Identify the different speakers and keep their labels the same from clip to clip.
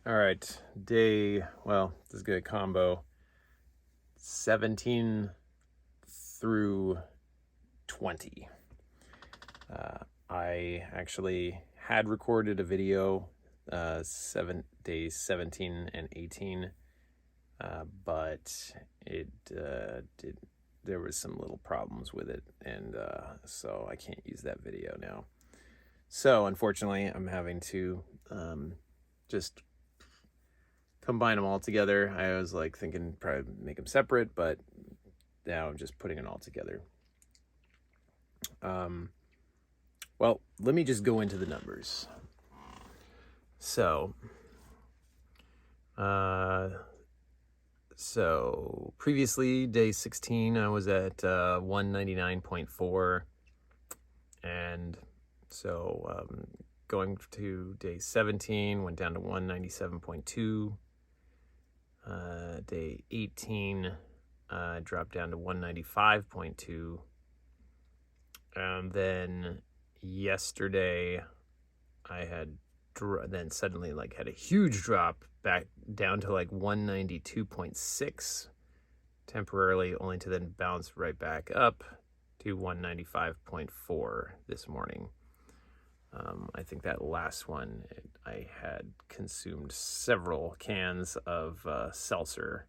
Speaker 1: All right, this is a good combo. 17 through 20. I actually had recorded a video, 7 days 17 and 18, but it did. There was some little problems with it, and so I can't use that video now. So unfortunately, I'm having to just combine them all together. I was like thinking probably make them separate, but now I'm just putting it all together. Well, let me just go into the numbers. So previously, day 16, I was at 199.4, and so going to day 17, went down to 197.2. Day 18, dropped down to 195.2. And then yesterday, I had then suddenly had a huge drop back down to 192.6 temporarily, only to then bounce right back up to 195.4 this morning. I think that last one, I had consumed several cans of seltzer,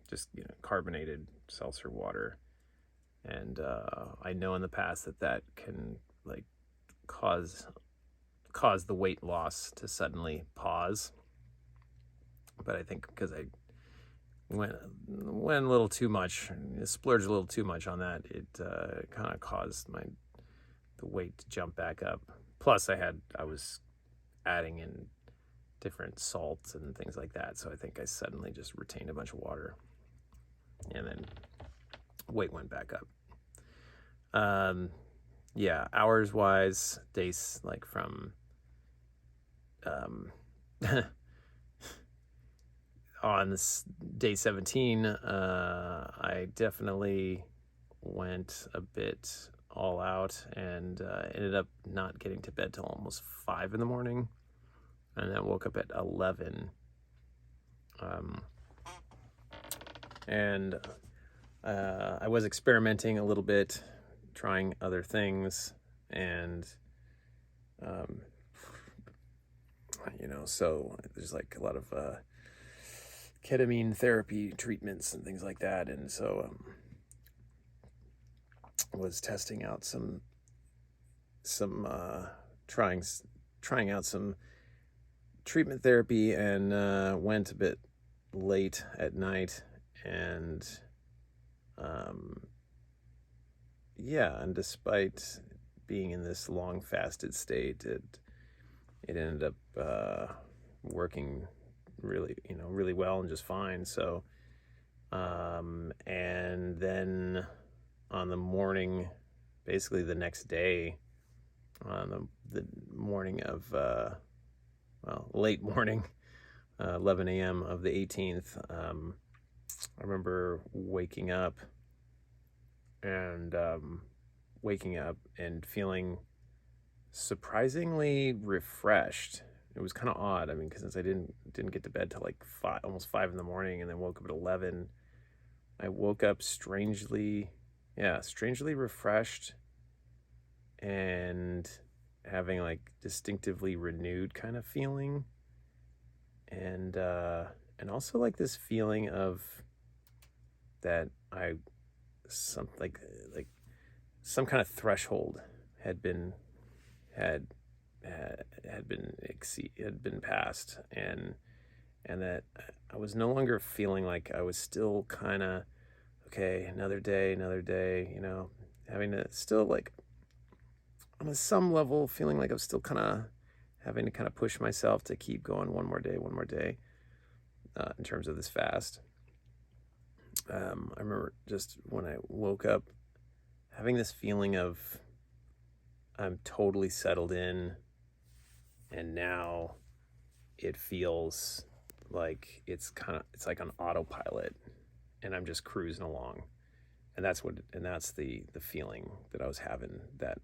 Speaker 1: just carbonated seltzer water, and I know in the past that can cause the weight loss to suddenly pause. But I think because I went a little too much, splurged a little too much on that, it kind of caused the weight to jump back up. Plus, I was adding in different salts and things like that, so I think I suddenly just retained a bunch of water, and then weight went back up. Hours wise, days from on this day 17, I definitely went a bit all out and ended up not getting to bed till almost 5 in the morning, and then woke up at 11. And I was experimenting a little bit, trying other things, and so there's a lot of ketamine therapy treatments and things like that, and so was testing out trying out some treatment therapy, and went a bit late at night, and and despite being in this long fasted state, it ended up working really well and just fine. So and then on the morning, basically the next day, on the morning of late morning, 11 a.m. of the 18th, I remember waking up and feeling surprisingly refreshed. It was kind of odd. I mean, because since I didn't get to bed till almost 5 in the morning, and then woke up at 11, I woke up strangely refreshed and having distinctively renewed kind of feeling, and also this feeling of that some kind of threshold had been passed, and that I was no longer feeling like I was still kind of okay, another day, having to still on some level feeling like I was still kind of having to kind of push myself to keep going one more day, in terms of this fast. I remember just when I woke up having this feeling of I'm totally settled in, and now it feels like it's like on autopilot, and I'm just cruising along, and that's the feeling that I was having that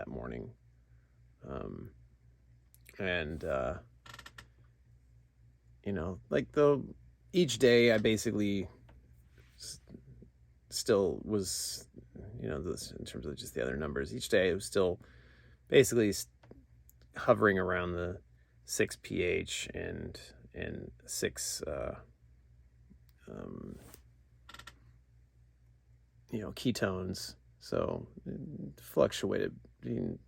Speaker 1: morning, and like each day I basically still was, this in terms of just the other numbers, each day it was still basically hovering around the 6 pH and 6 ketones. So it fluctuated between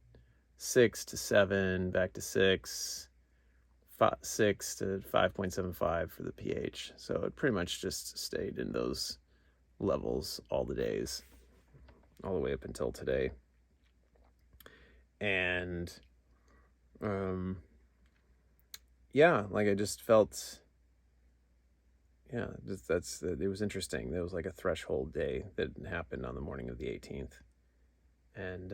Speaker 1: 6 to 7, back to 6, 6 to 5.75 for the pH. So it pretty much just stayed in those levels all the days, all the way up until today. And I just felt, it was interesting. There was like a threshold day that happened on the morning of the 18th. And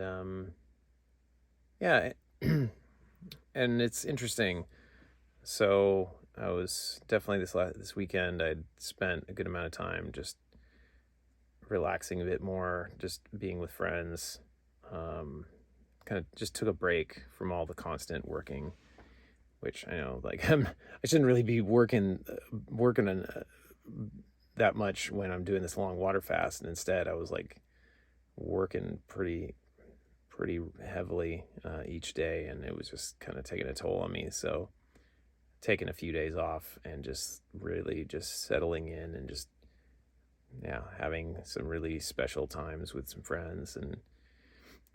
Speaker 1: and it's interesting. So I was definitely this weekend, I'd spent a good amount of time just relaxing a bit more, just being with friends, kind of just took a break from all the constant working, which I know, like, I shouldn't really be working that much when I'm doing this long water fast. And instead I was like working pretty heavily each day, and it was just kind of taking a toll on me. So taking a few days off and just really just settling in and just having some really special times with some friends, and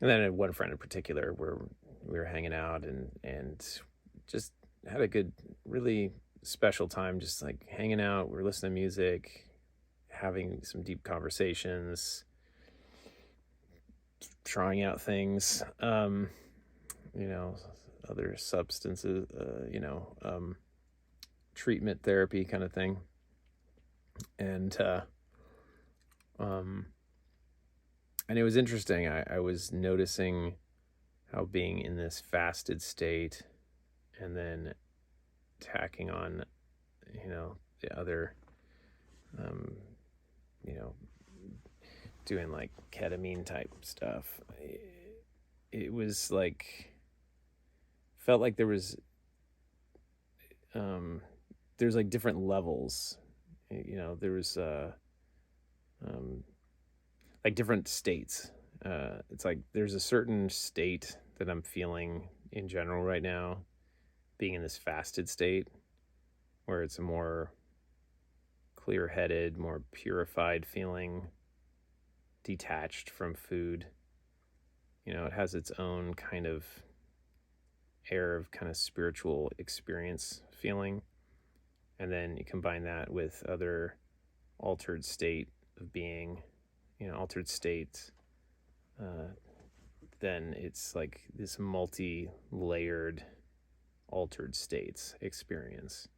Speaker 1: then one friend in particular where we were hanging out and just had a good, really special time, just like hanging out. We were listening to music, having some deep conversations, trying out things, other substances, treatment therapy kind of thing. And it was interesting. I was noticing how being in this fasted state and then tacking on, the other, doing like ketamine type stuff, it was like, felt like there's like different levels, there was like different states. It's like there's a certain state that I'm feeling in general right now, being in this fasted state, where it's a more clear-headed, more purified feeling, detached from food. It has its own kind of air of kind of spiritual experience feeling. And then you combine that with other altered state of being, altered states, then it's like this multi-layered altered states experience.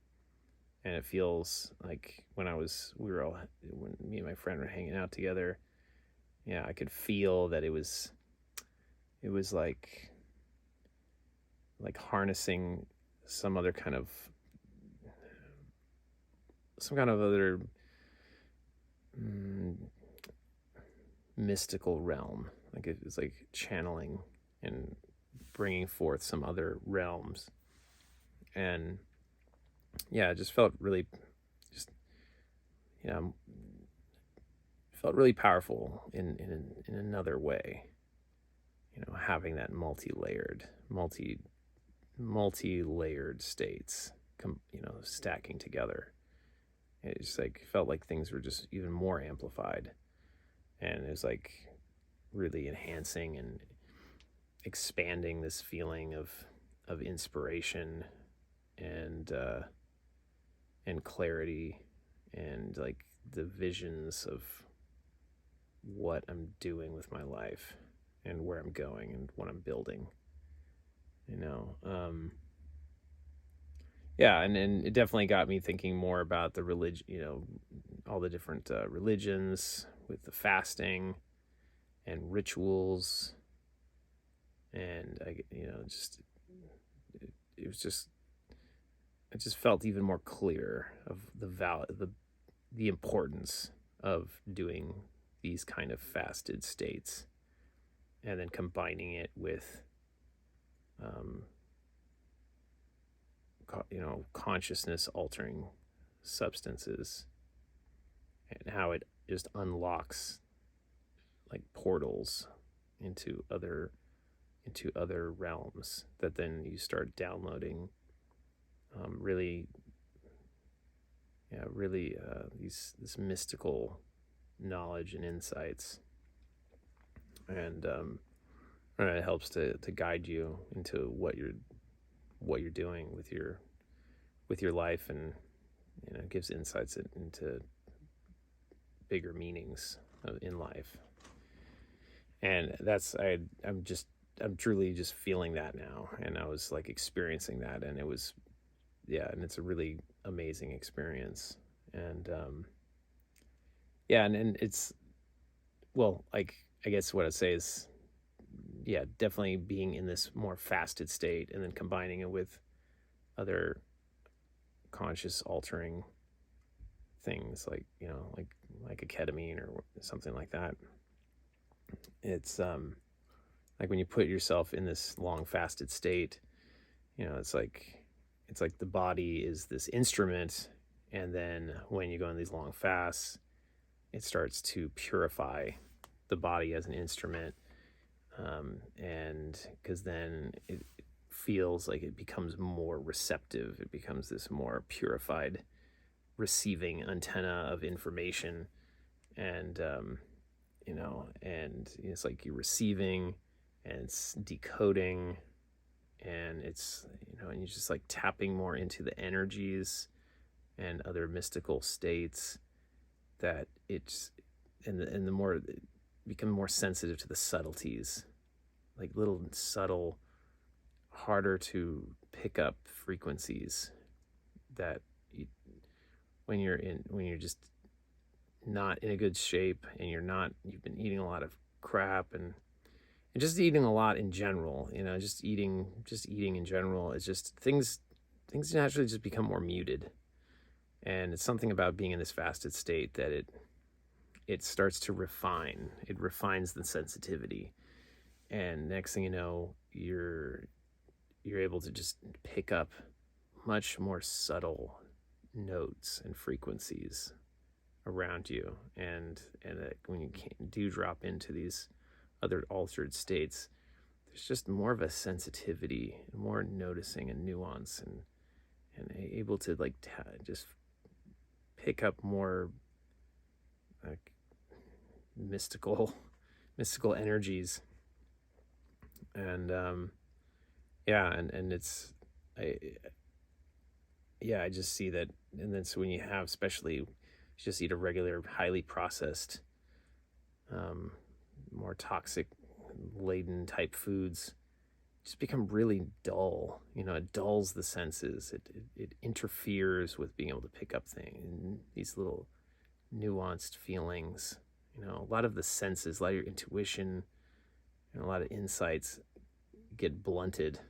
Speaker 1: And it feels like when me and my friend were hanging out together, I could feel that it was like harnessing some kind of other mystical realm. Like it was like channeling and bringing forth some other realms. And it just felt really, felt really powerful in another way. Having that multi-layered states, stacking together. It just like felt like things were just even more amplified, and it was like really enhancing and expanding this feeling of inspiration and clarity, and like the visions of what I'm doing with my life and where I'm going and what I'm building. And it definitely got me thinking more about the religion, all the different religions with the fasting and rituals, and I just felt even more clear of the importance of doing these kind of fasted states, and then combining it with consciousness altering substances, and how it just unlocks like portals into other realms that then you start downloading really this mystical knowledge and insights, and it helps to guide you into what you're doing with your life, and gives insights into bigger meanings in life. And I'm truly just feeling that now, and I was like experiencing that, and and it's a really amazing experience. And and it's, well, like, I guess what I'd say is, definitely being in this more fasted state and then combining it with other conscious altering things, like like a ketamine or something like that. It's like when you put yourself in this long fasted state, it's like the body is this instrument, and then when you go on these long fasts, it starts to purify the body as an instrument, and because then it feels like it becomes more receptive. It becomes this more purified receiving antenna of information, and and it's like you're receiving, and it's decoding, and it's and you're just like tapping more into the energies and other mystical states, that it's and the more become more sensitive to the subtleties, like little subtle, harder to pick up frequencies that when you're just not in a good shape, and you've been eating a lot of crap, and just eating a lot in general, just eating in general. It's just things naturally just become more muted. And it's something about being in this fasted state that it starts to refine. It refines the sensitivity, and next thing you know, you're able to just pick up much more subtle notes and frequencies around you, and when you do drop into these other altered states, there's just more of a sensitivity, more noticing and nuance, and able to like just pick up more like mystical energies. And and it's I just see that. And then so when you have, especially, just eat a regular highly processed, more toxic laden type foods, just become really dull. It dulls the senses. It interferes with being able to pick up things, these little nuanced feelings. A lot of the senses, a lot of your intuition, and a lot of insights get blunted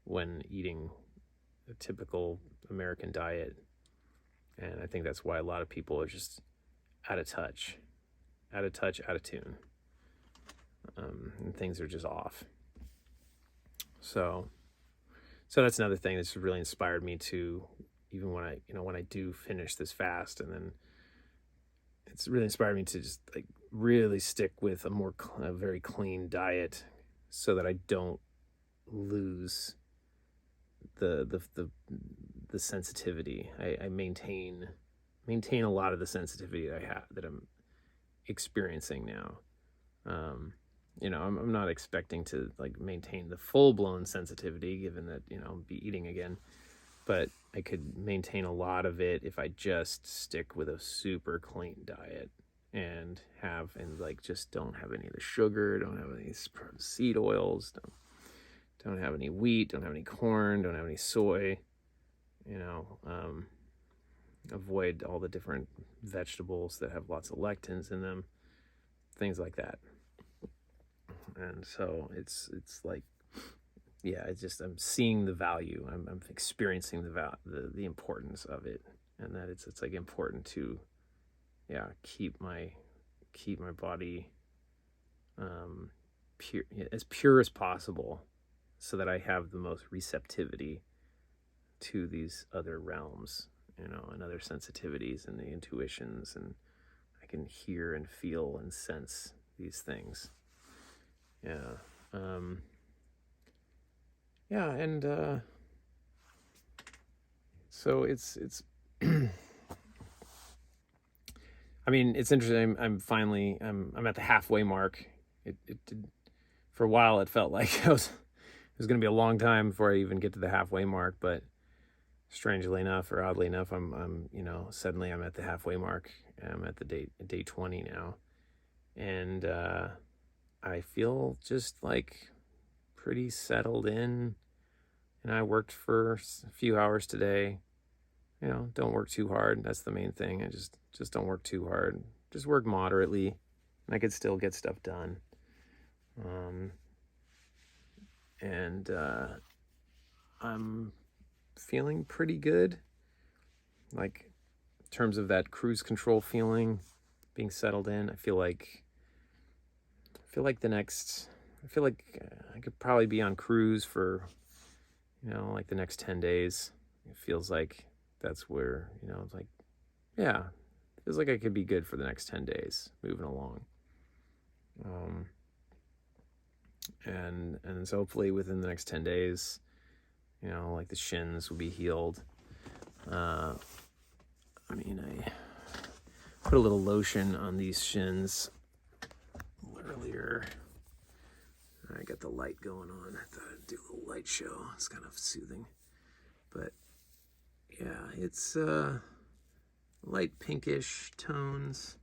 Speaker 1: when eating a typical American diet. And I think that's why a lot of people are just out of touch, out of tune, and things are just off. So that's another thing that's really inspired me to, even when I do finish this fast, and then it's really inspired me to just like really stick with a very clean diet, so that I don't lose the sensitivity. I maintain a lot of the sensitivity that I'm experiencing now. I'm not expecting to like maintain the full-blown sensitivity, given that I'll be eating again, but I could maintain a lot of it if I just stick with a super clean diet, and like just don't have any of the sugar, don't have any seed oils, don't have any wheat, don't have any corn, don't have any soy, avoid all the different vegetables that have lots of lectins in them, things like that. And so it's like, I'm seeing the value. I'm experiencing the importance of it, and that it's like important to, keep my body pure as possible, so that I have the most receptivity to these other realms, and other sensitivities and the intuitions, and I can hear and feel and sense these things. Yeah. Yeah, and so it's I mean, it's interesting. I'm finally I'm at the halfway mark. It did, for a while it felt like it was going to be a long time before I even get to the halfway mark, but strangely enough, or oddly enough, I'm suddenly I'm at the halfway mark. I'm at the day 20 now, and I feel just like pretty settled in. And I worked for a few hours today. Don't work too hard. That's the main thing. I just don't work too hard. Just work moderately, and I could still get stuff done. And I'm feeling pretty good, like in terms of that cruise control feeling, being settled in. I feel like I could probably be on cruise for like the next 10 days. It feels like that's where it's like, yeah, it feels like I could be good for the next 10 days moving along. And so hopefully within the next 10 days, like the shins will be healed. I put a little lotion on these shins earlier. I got the light going on. I thought I'd do a little light show. It's kind of soothing. But yeah, it's light pinkish tones.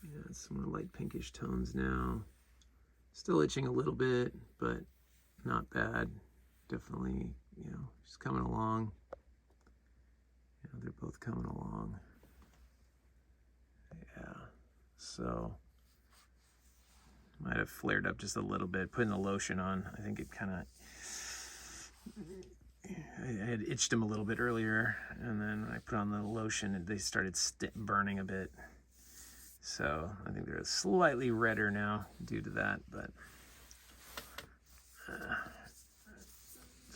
Speaker 1: Yeah, some more light pinkish tones now. Still itching a little bit, but not bad. Definitely, just coming along. They're both coming along. Yeah, so might have flared up just a little bit. Putting the lotion on, I think it kind of, I had itched them a little bit earlier, and then when I put on the lotion, and they started burning a bit. So I think they're slightly redder now due to that, but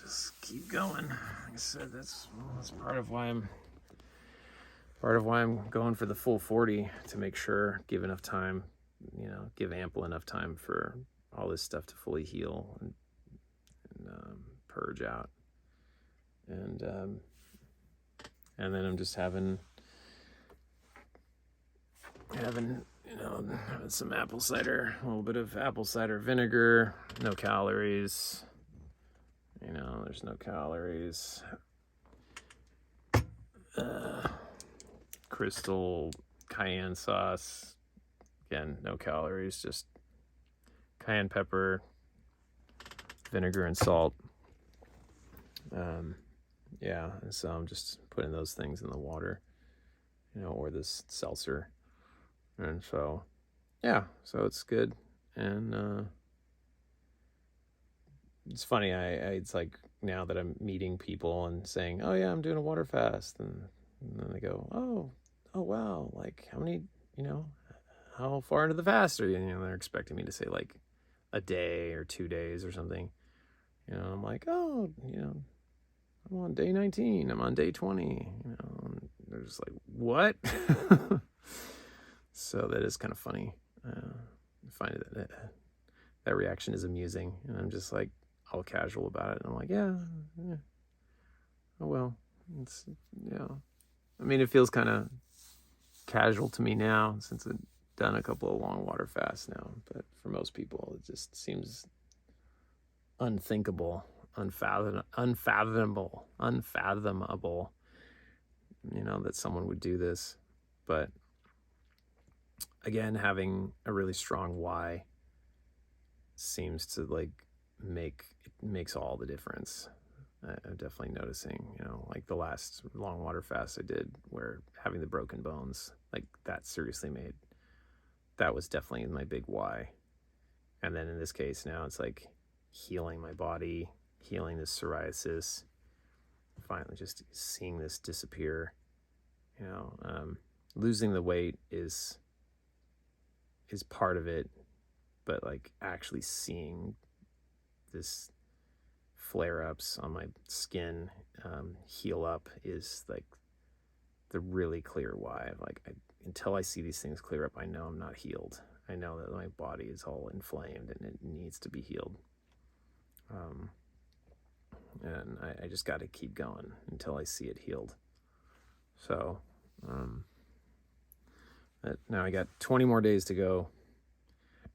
Speaker 1: just keep going. Like I said, that's part of why I'm going for the full 40, to make sure, give enough time, give ample enough time for all this stuff to fully heal and purge out. And then I'm just having some apple cider, a little bit of apple cider vinegar, no calories. There's no calories. Crystal cayenne sauce, again, no calories, just cayenne pepper, vinegar, and salt. Yeah, and so I'm just putting those things in the water, or this seltzer. And so, yeah, so it's good. And it's funny, it's like now that I'm meeting people and saying, oh yeah, I'm doing a water fast, and then they go, oh wow, like how many, how far into the fast are you? They're expecting me to say like a day or 2 days or something. I'm like, oh, I'm on day 19, I'm on day 20, and they're just like, what? So that is kind of funny. I find that reaction is amusing, and I'm just like all casual about it. And I'm like, yeah. Oh well, it's I mean, it feels kind of casual to me now since I've done a couple of long water fasts now. But for most people, it just seems unthinkable, unfathomable, that someone would do this. But again, having a really strong why seems to makes all the difference. I'm definitely noticing, like the last long water fast I did, where having the broken bones, like that was definitely my big why. And then in this case now, it's like healing my body, healing this psoriasis, finally just seeing this disappear. Losing the weight is part of it, but like actually seeing this flare-ups on my skin heal up is like the really clear why. Like until I see these things clear up, I know I'm not healed. I know that my body is all inflamed and it needs to be healed. And I just got to keep going until I see it healed. So now I got 20 more days to go.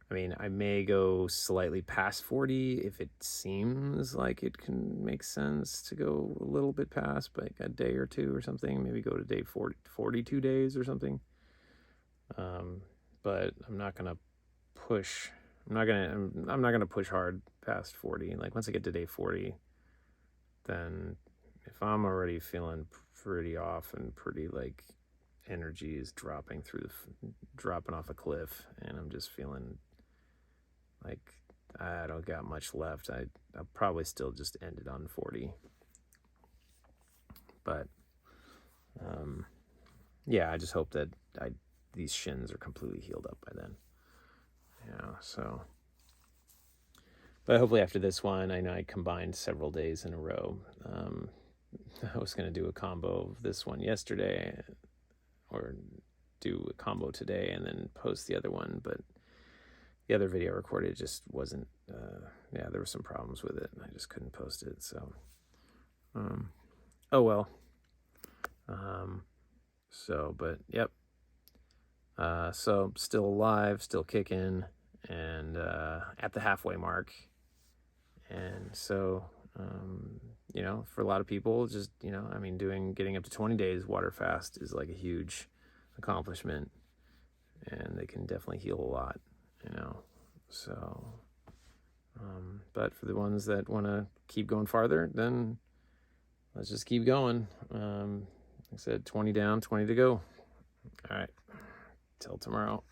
Speaker 1: I mean, I may go slightly past 40 if it seems like it can make sense to go a little bit past, like a day or two or something. Maybe go to day 40, 42 days or something. But I'm not gonna push. I'm not gonna push hard past 40. Like once I get to day 40, then if I'm already feeling pretty off and pretty like energy is dropping off a cliff, and I'm just feeling like I don't got much left, I'll probably still just end it on 40. But yeah, I just hope that these shins are completely healed up by then. Yeah, so. But hopefully after this one, I know I combined several days in a row. I was going to do a combo of this one yesterday, or do a combo today and then post the other one, but the other video I recorded just wasn't, there were some problems with it and I just couldn't post it. So, oh well. But yep. So still alive, still kicking, and at the halfway mark. And so, for a lot of people, just, getting up to 20 days Waterfast is like a huge accomplishment, and they can definitely heal a lot, so, but for the ones that want to keep going farther, then let's just keep going. Like I said, 20 down, 20 to go. All right, till tomorrow.